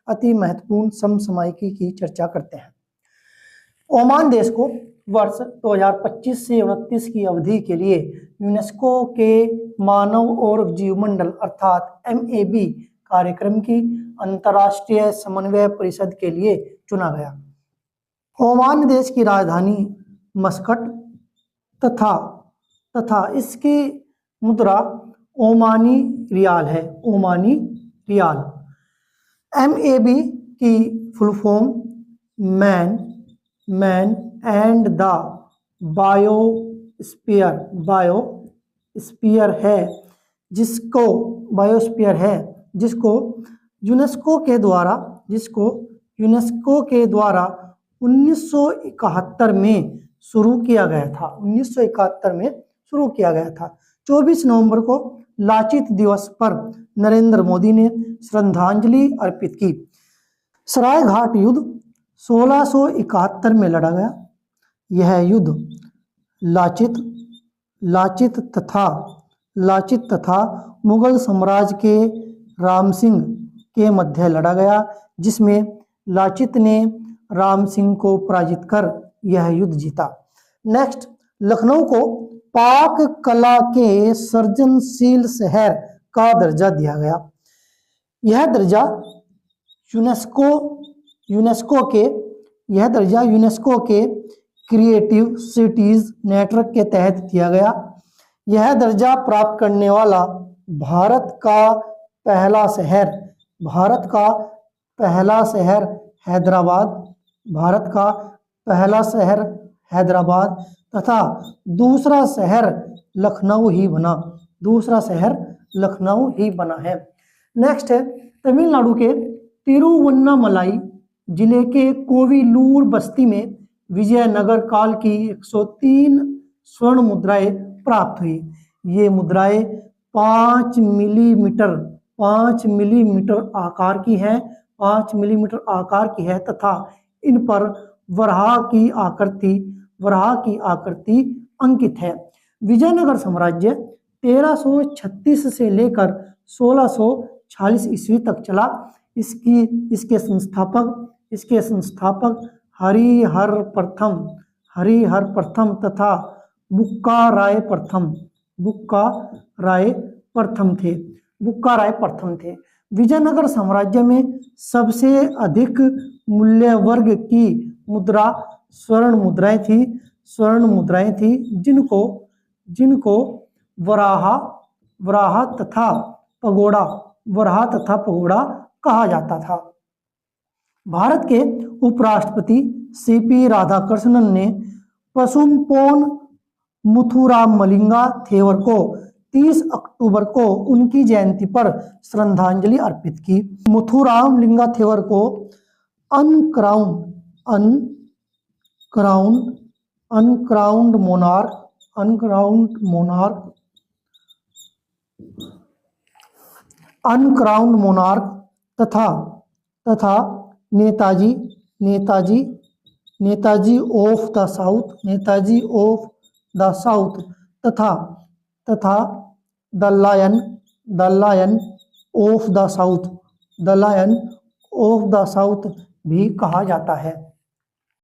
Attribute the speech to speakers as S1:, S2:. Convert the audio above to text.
S1: अति महत्वपूर्ण समसामयिकी की चर्चा करते हैं। ओमान देश को वर्ष 2025 से 29 की अवधि के लिए यूनेस्को के मानव और जीवमंडल अर्थात MAB कार्यक्रम की अंतर्राष्ट्रीय समन्वय परिषद के लिए चुना गया। ओमान देश की राजधानी मस्कट तथा इसकी मुद्रा ओमानी रियाल है। ओमानी रियाल। MAB की full form man and the biosphere है, जिसको यूनेस्को के द्वारा 1971 में शुरू किया गया था। 1971 में शुरू किया गया था। 24 नवंबर को लाचित दिवस पर नरेंद्र मोदी ने श्रद्धांजलि अर्पित की। सरायघाट युद्ध 1671 में लड़ा गया। यह युद्ध लाचित तथा मुगल साम्राज्य के राम सिंह के मध्य लड़ा गया, जिसमें लाचित ने राम सिंह को पराजित कर यह युद्ध जीता। नेक्स्ट, लखनऊ को पाक कला के सृजनशील शहर का दर्जा दिया गया। यह दर्जा यूनेस्को के क्रिएटिव सिटीज नेटवर्क के तहत दिया गया। यह दर्जा प्राप्त करने वाला भारत का पहला शहर हैदराबाद तथा दूसरा शहर लखनऊ ही बना है। नेक्स्ट है तमिलनाडु के तिरुवन्नामलाई जिले के कोविलूर बस्ती में विजयनगर काल की 103 स्वर्ण मुद्राएं प्राप्त हुई। ये मुद्राएं 5 मिलीमीटर आकार की है तथा इन पर वराह की आकृति अंकित है। विजयनगर साम्राज्य 1336 से लेकर 1646 ईस्वी तक चला। इसके संस्थापक हरिहर प्रथम तथा बुक्का राय प्रथम थे। विजयनगर साम्राज्य में सबसे अधिक मूल्य वर्ग की मुद्रा स्वर्ण मुद्राएं थी, जिनको वराह तथा पगोड़ा कहा जाता था। भारत के उपराष्ट्रपति CP राधाकृष्णन ने पसुमपोन मुथुरामलिंगा थेवर को 30 अक्टूबर को उनकी जयंती पर श्रद्धांजलि अर्पित की। मुथुरामलिंगा थेवर को अनक्राउंड मोनार्क तथा नेताजी ऑफ द साउथ तथा the lion of the south भी कहा जाता है।